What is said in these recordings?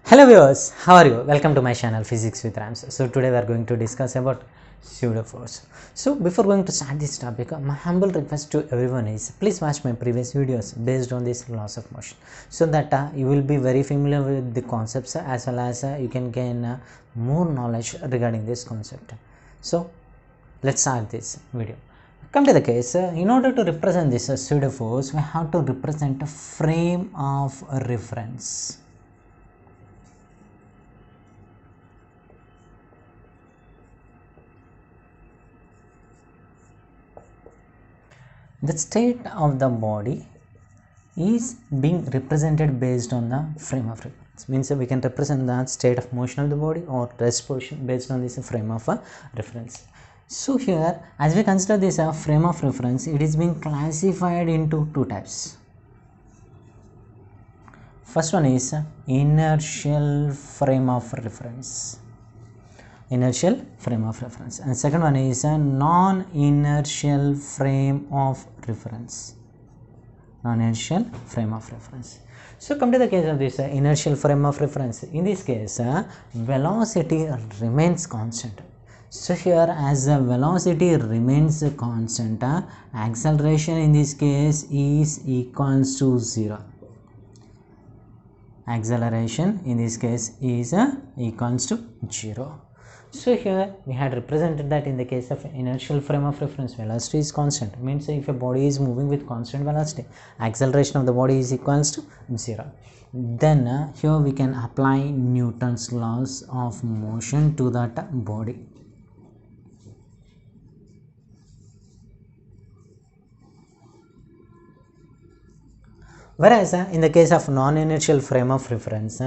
Hello viewers, how are you? Welcome to my channel Physics with Rams. So today we are going to discuss about pseudo force. So before going to start this topic, my humble request to everyone is please watch my previous videos based on this laws of motion, so that you will be very familiar with the concepts as well as you can gain more knowledge regarding this concept. So let's start this video. Come to the case, in order to represent this pseudo force, we have to represent a frame of reference. The state of the body is being represented based on the frame of reference. Means we can represent the state of motion of the body or rest position based on this frame of reference. So here, as we consider this frame of reference, it is being classified into two types. First one is inertial frame of reference. Inertial frame of reference, and second one is a non-inertial frame of reference. Non-inertial frame of reference. So come to the case of this inertial frame of reference. In this case, velocity remains constant. So here, as the velocity remains constant, acceleration in this case is equals to 0. Acceleration in this case is equals to 0. So here we had represented that in the case of inertial frame of reference, velocity is constant. Means if a body is moving with constant velocity, acceleration of the body is equals to 0. Then here we can apply Newton's laws of motion to that body. Whereas in the case of non-inertial frame of reference,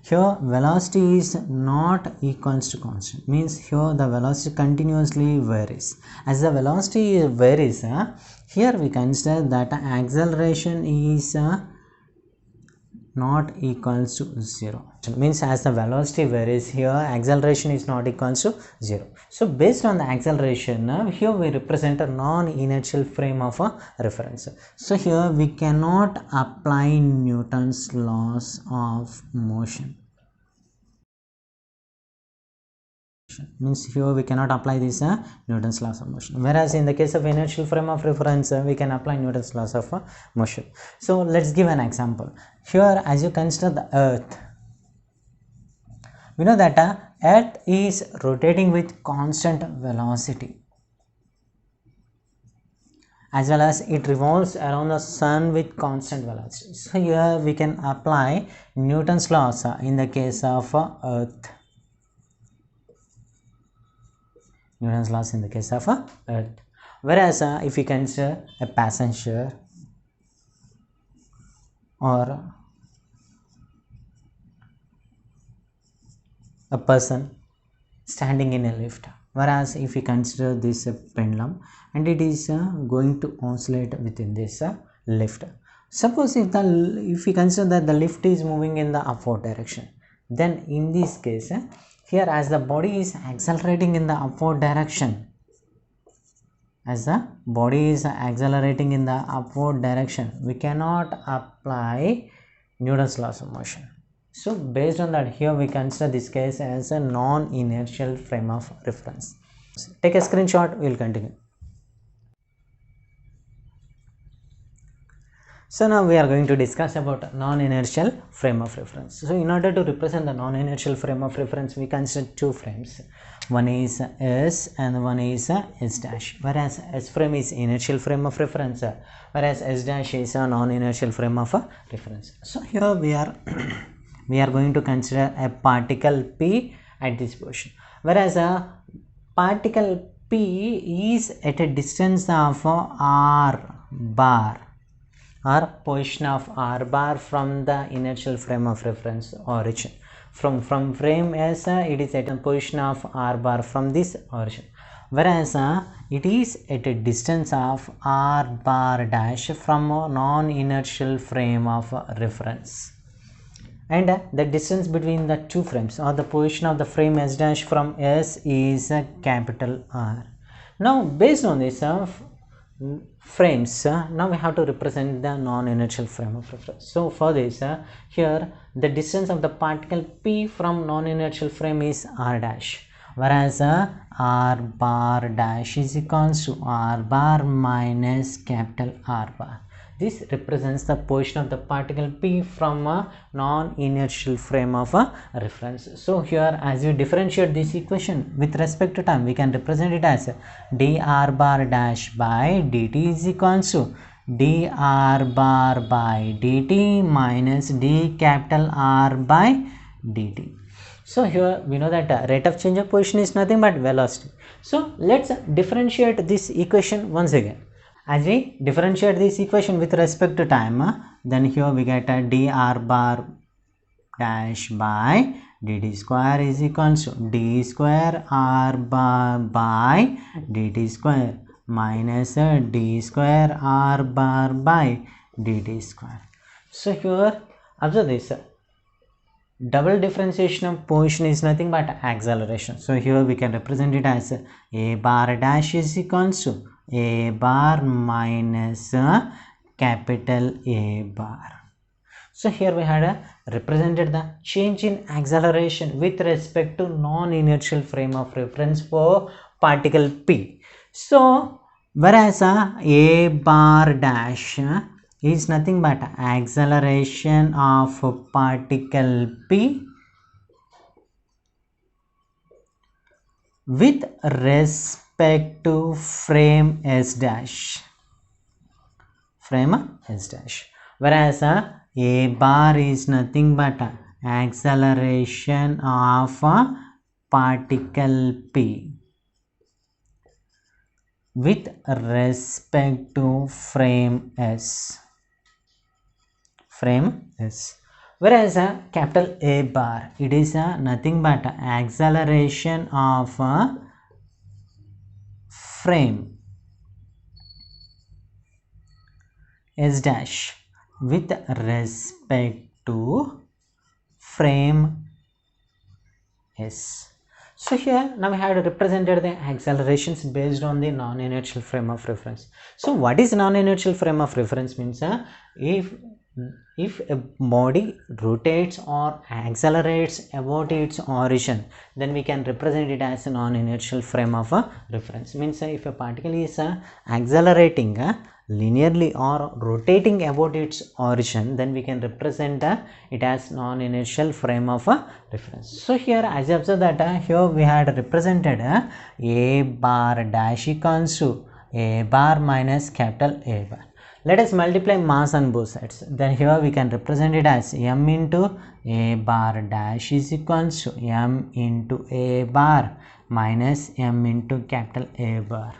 here velocity is not equals to constant. Means here the velocity continuously varies. As the velocity varies, here we consider that acceleration is not equals to 0. Means as the velocity varies, here acceleration is not equals to 0. So based on the acceleration, here we represent a non-inertial frame of reference. So here we cannot apply Newton's laws of motion. Means here we cannot apply this Newton's laws of motion, whereas in the case of inertial frame of reference, we can apply Newton's laws of motion. So let's give an example. Here, as you consider the earth, we know that earth is rotating with constant velocity, as well as it revolves around the sun with constant velocity. So here we can apply Newton's laws in the case of earth. Newton's laws in the case of earth. Whereas if we consider a passenger or a person standing in a lift, whereas if we consider this pendulum and it is going to oscillate within this lift. Suppose if we consider that the lift is moving in the upward direction, then in this case, here as the body is accelerating in the upward direction, we cannot apply Newton's laws of motion. So based on that, here we consider this case as a non-inertial frame of reference. Take a screenshot, we will continue. So now we are going to discuss about non-inertial frame of reference. So in order to represent the non-inertial frame of reference, we consider two frames. One is S and one is S dash. Whereas S frame is inertial frame of reference, whereas S dash is a non-inertial frame of reference. So here we are going to consider a particle P at this position. Whereas a particle P is at a distance of R bar, or position of R bar from the inertial frame of reference origin. From frame S, it is at a position of R bar from this origin. Whereas it is at a distance of R bar dash from a non-inertial frame of reference. And the distance between the two frames, or the position of the frame S dash from S, is a capital R. Now based on this, frames, now we have to represent the non-inertial frame of reference. So for this, here the distance of the particle P from non-inertial frame is r dash, whereas r bar dash is equals to r bar minus capital R bar. This represents the position of the particle P from a non-inertial frame of a reference. So here, as we differentiate this equation with respect to time, we can represent it as dr bar dash by dt is equals to dr bar by dt minus d capital R by dt. So here we know that rate of change of position is nothing but velocity. So let's differentiate this equation once again. As we differentiate this equation with respect to time, then here we get a dr bar dash by dt square is equals to d square r bar by dt square minus d square r bar by dt square. So here observe this, double differentiation of position is nothing but acceleration. So here we can represent it as a bar dash is equals to a bar minus capital A bar. So here we had represented the change in acceleration with respect to non-inertial frame of reference for particle P. So whereas a bar dash is nothing but acceleration of particle P with respect to frame S dash, whereas a bar is nothing but acceleration of particle P with respect to frame S, whereas capital A bar, it is nothing but acceleration of frame S dash with respect to frame S. So here now we have represented the accelerations based on the non-inertial frame of reference. So what is non-inertial frame of reference means, if a body rotates or accelerates about its origin, then we can represent it as a non-inertial frame of a reference. Means if a particle is accelerating linearly or rotating about its origin, then we can represent it as non-inertial frame of a reference. So here as you observe that here we had represented a bar dash equals to a bar minus capital A bar. Let us multiply mass on both sides. Then here we can represent it as m into a bar dash is equals to m into a bar minus m into capital A bar.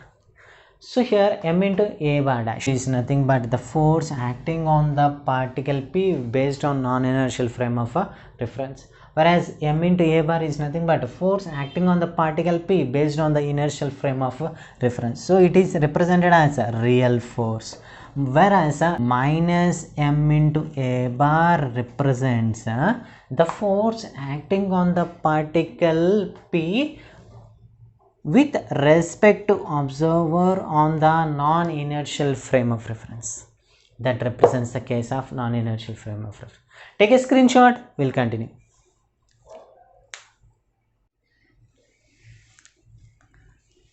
So here m into a bar dash is nothing but the force acting on the particle P based on non-inertial frame of a reference, whereas m into a bar is nothing but a force acting on the particle P based on the inertial frame of a reference. So it is represented as a real force, whereas minus m into a bar represents the force acting on the particle P with respect to observer on the non-inertial frame of reference. That represents the case of non-inertial frame of reference. Take a screenshot, we'll continue.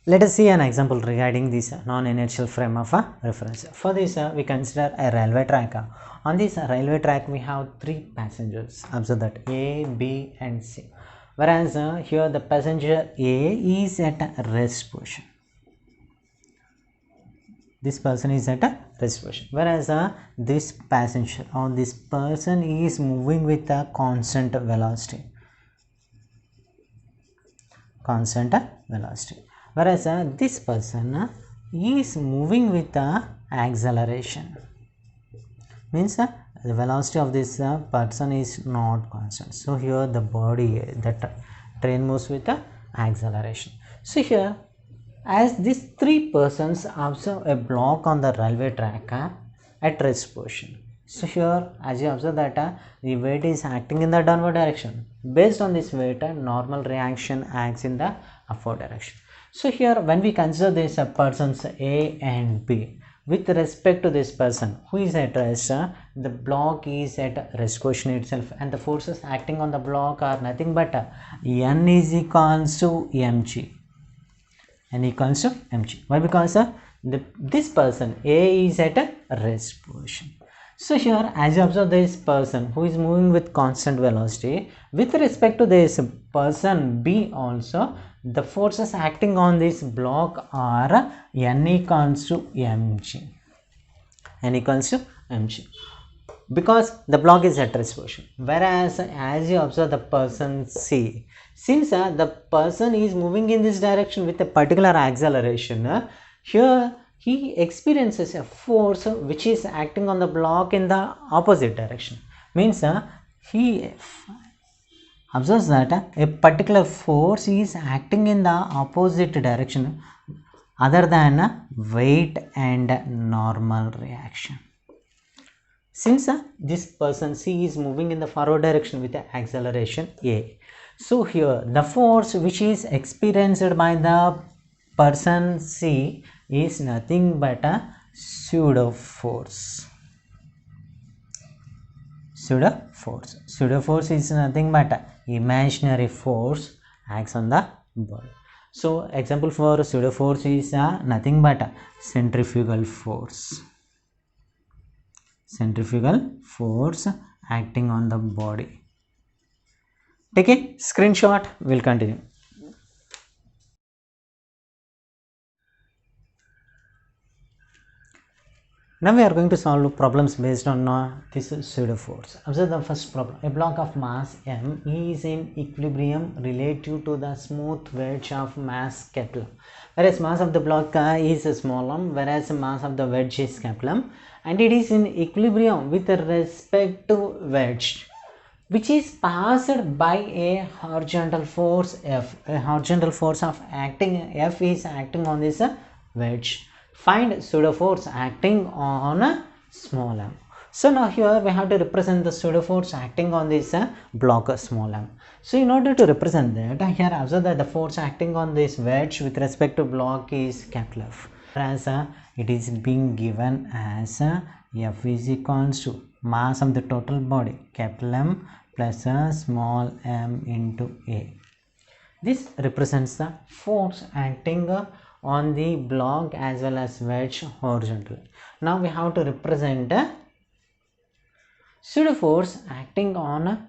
Let us see an example regarding this non-inertial frame of a reference. For this, we consider a railway track. On this railway track, we have 3 passengers. Observe that A, B and C. Whereas here the passenger A is at a rest position. This person is at a rest position. Whereas this passenger or this person is moving with a constant velocity. Whereas this person is moving with acceleration. Means the velocity of this person is not constant. So here the body, that train moves with acceleration. So here, as these 3 persons observe a block on the railway track at rest position. So here as you observe that the weight is acting in the downward direction. Based on this weight, normal reaction acts in the upward direction. So here when we consider these persons A and B, with respect to this person who is at rest, the block is at rest position itself, and the forces acting on the block are nothing but N is equals to mg. N equals to mg. Why? Because this person A is at a rest position. So here, as you observe, this person who is moving with constant velocity, with respect to this person B also, the forces acting on this block are N equals to mg. N equals to mg. Because the block is at rest position. Whereas, as you observe the person C, since the person is moving in this direction with a particular acceleration, here he experiences a force which is acting on the block in the opposite direction. Means he observes that a particular force is acting in the opposite direction other than weight and normal reaction. Since this person C is moving in the forward direction with the acceleration A, so here the force which is experienced by the person C is nothing but a pseudo force. Pseudo force is nothing but imaginary force acts on the body. So example for pseudo force is nothing but centrifugal force. Centrifugal force acting on the body. Take a screenshot. We'll continue. Now we are going to solve problems based on this pseudo force. Observe the first problem. A block of mass m is in equilibrium relative to the smooth wedge of mass capital M. Whereas mass of the block is small m, whereas mass of the wedge is capital M, and it is in equilibrium with respect to wedge, which is passed by a horizontal force F. A horizontal force of acting F is acting on this wedge. Find pseudo force acting on small m. So now here we have to represent the pseudo force acting on this block small m. So in order to represent that, here observe that the force acting on this wedge with respect to block is capital F. As it is being given as F is equals to mass of the total body capital M plus small m into A. This represents the force acting on the block as well as wedge horizontally. Now we have to represent pseudo force acting on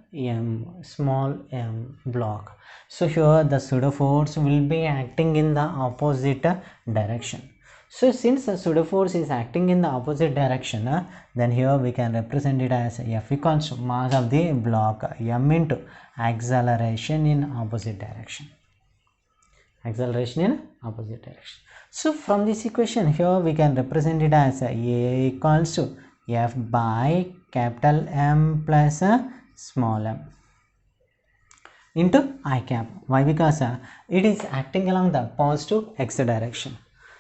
small m block. So here the pseudo force will be acting in the opposite direction. So since the pseudo force is acting in the opposite direction, then here we can represent it as F equals to mass of the block m into acceleration in opposite direction. Acceleration in opposite direction. So from this equation here we can represent it as A equals to F by capital M plus small m into I cap. Why? Because it is acting along the positive x direction.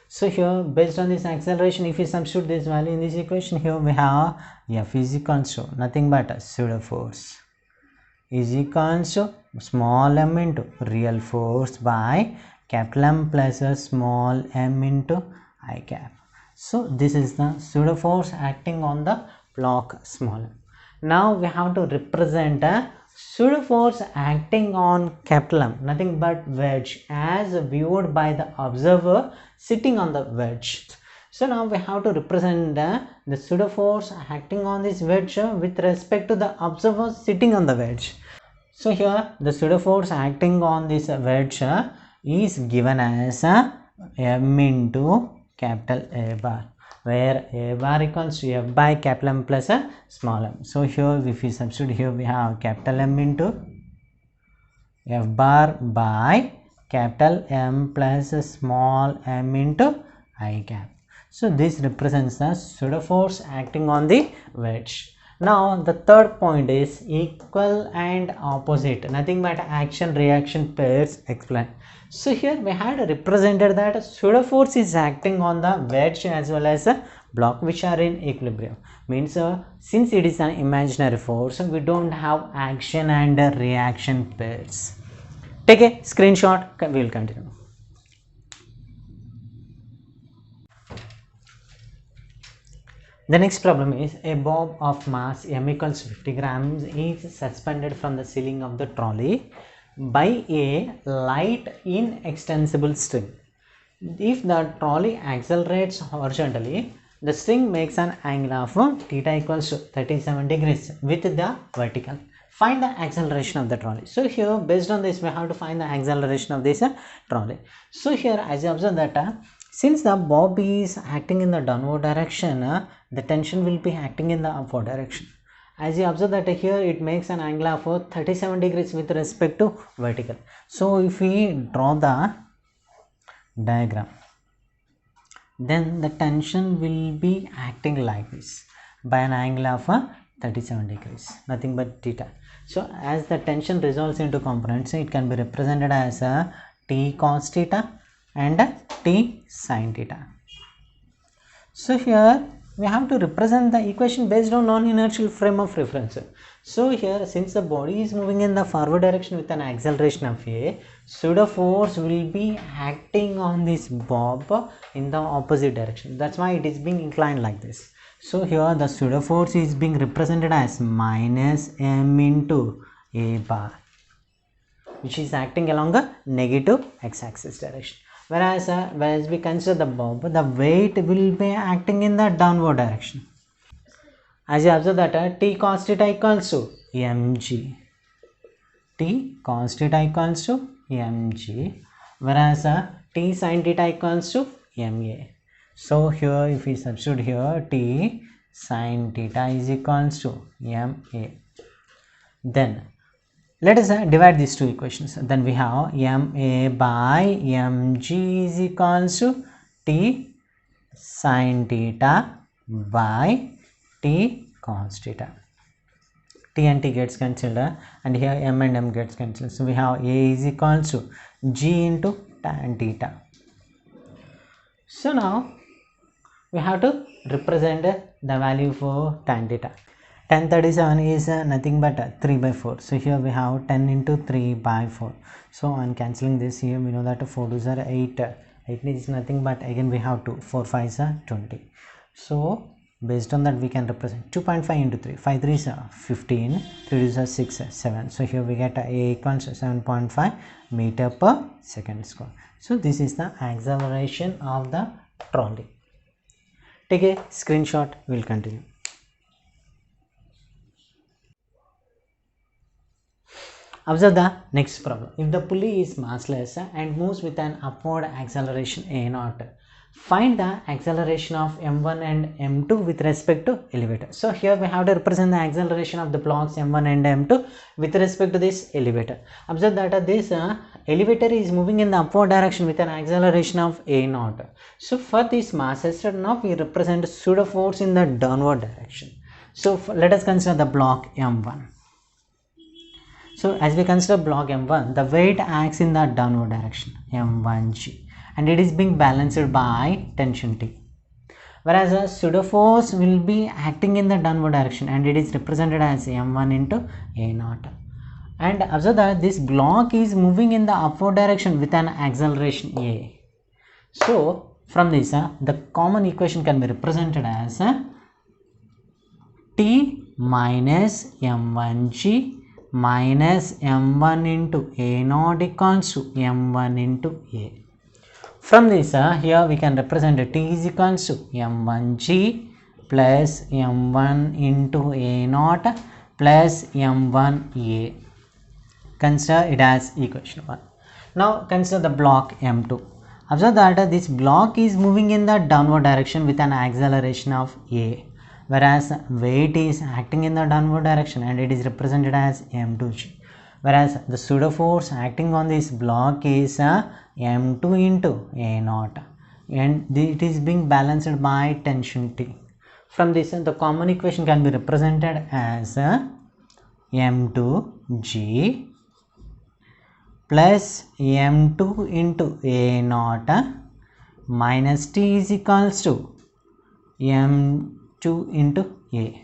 So here based on this acceleration, if we substitute this value in this equation, here we have F is equals to nothing but pseudo force is equals to small m into real force by capital M plus a small m into I cap. So this is the pseudo force acting on the block small m. Now we have to represent a pseudo force acting on capital M, nothing but wedge, as viewed by the observer sitting on the wedge. So now we have to represent the pseudo force acting on this wedge with respect to the observer sitting on the wedge. So here the pseudo force acting on this wedge is given as m into capital A bar, where A bar equals to F by capital M plus a small m. So here if we substitute, here we have capital M into F bar by capital M plus a small m into I cap. So this represents the pseudo force acting on the wedge. Now the third point is equal and opposite, nothing but action reaction pairs explained. So here we had represented that pseudo force is acting on the wedge as well as a block which are in equilibrium. Means since it is an imaginary force, we don't have action and reaction pairs. Take a screenshot, we will continue. The next problem is a bob of mass m equals 50 grams is suspended from the ceiling of the trolley by a light inextensible string. If the trolley accelerates horizontally, the string makes an angle of theta equals to 37 degrees with the vertical. Find the acceleration of the trolley. So here, based on this, we have to find the acceleration of this trolley. So here, as you observe that since the bob is acting in the downward direction, the tension will be acting in the upward direction. As you observe that here, it makes an angle of 37 degrees with respect to vertical. So if we draw the diagram, then the tension will be acting like this by an angle of 37 degrees, nothing but theta. So as the tension resolves into components, it can be represented as T cos theta and T sin theta. So here we have to represent the equation based on non-inertial frame of reference. So here, since the body is moving in the forward direction with an acceleration of a, pseudo force will be acting on this bob in the opposite direction. That's why it is being inclined like this. So here the pseudo force is being represented as minus m into a bar, which is acting along a negative x-axis direction. Whereas we consider the bob, the weight will be acting in the downward direction. As you observe that T cos theta equals to mg. T cos theta equals to mg, whereas T sin theta equals to ma. So here, if we substitute here, T sin theta is equals to ma. Then let us divide these two equations. Then we have ma by mg is equals to T sin theta by T cos theta. T and T gets cancelled and here m and m gets cancelled. So we have a is equals to g into tan theta. So now we have to represent the value for tan theta. Tan 37 is nothing but 3 by 4. So here we have 10 into 3 by 4. So on cancelling this, here we know that 4 2s are 8. 8 is nothing but again we have 2. 4 5s are 20. So based on that, we can represent 2.5 into 3. 5 3s are 15. 3 2s are 6, 7. So here we get a equals to 7.5 meter per second square. So this is the acceleration of the trolley. Take a screenshot. We'll continue. Observe the next problem. If the pulley is massless and moves with an upward acceleration a0, find the acceleration of m1 and m2 with respect to elevator. So here we have to represent the acceleration of the blocks m1 and m2 with respect to this elevator. Observe that this elevator is moving in the upward direction with an acceleration of a0. So for this mass now we represent pseudo force in the downward direction. So let us consider the block m1. So as we consider block m1, the weight acts in the downward direction m1g, and it is being balanced by tension T. Whereas a pseudo force will be acting in the downward direction and it is represented as m1 into a0. And observe that this block is moving in the upward direction with an acceleration a. So from this, the common equation can be represented as T minus m1g minus m1 into a0 equals to m1 into a. From this, here we can represent T is equals to m1g plus m1 into a0 plus m1a. Consider it as equation 1. Now consider the block m2. Observe that this block is moving in the downward direction with an acceleration of a, whereas weight is acting in the downward direction and it is represented as m2g. Whereas the pseudo force acting on this block is m2 into a0, and it is being balanced by tension T. From this, the common equation can be represented as m2g plus m2 into a0 minus T is equals to m2 into a.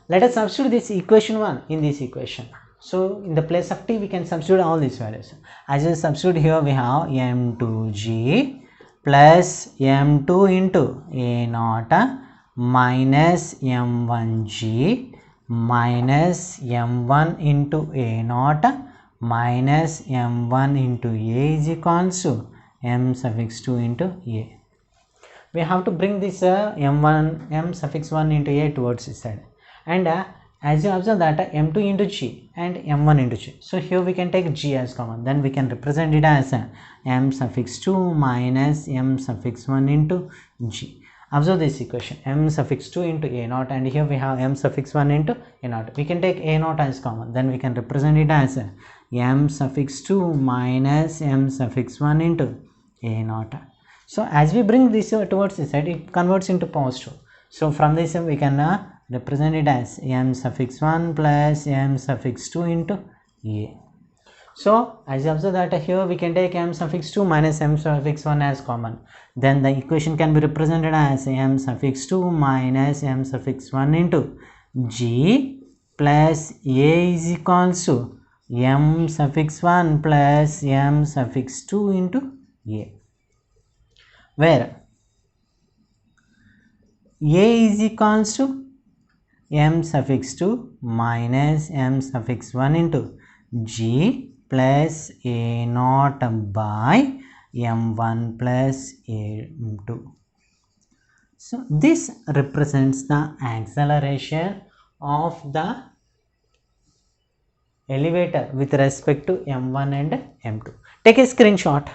Let us substitute this equation 1 in this equation. So in the place of T, we can substitute all these values. As you substitute here, we have m2g plus m2 into a0 minus m1g minus m1 into a naught minus m1 into a is equals to m suffix 2 into a. We have to bring this m suffix 1 into a towards this side, and as you observe that m2 into g and m1 into g, so here we can take g as common, then we can represent it as m suffix 2 minus m suffix 1 into g. Observe this equation, m suffix 2 into a naught, and here we have m suffix 1 into a naught. We can take a naught as common, then we can represent it as m suffix 2 minus m suffix 1 into a naught. So as we bring this towards this side, it converts into positive. So from this we can represent it as m suffix 1 plus m suffix 2 into a. So as you observe that here we can take m suffix 2 minus m suffix 1 as common, then the equation can be represented as m suffix 2 minus m suffix 1 into g plus a is equals to m suffix 1 plus m suffix 2 into a, where a is equals to m suffix 2 minus m suffix 1 into g plus a naught by m1 plus m2. So this represents the acceleration of the elevator with respect to m1 and m2. Take a screenshot.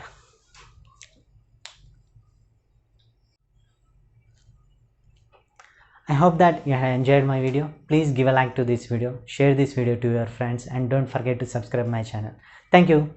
I hope that you have enjoyed my video. Please give a like to this video, share this video to your friends, and don't forget to subscribe my channel. Thank you.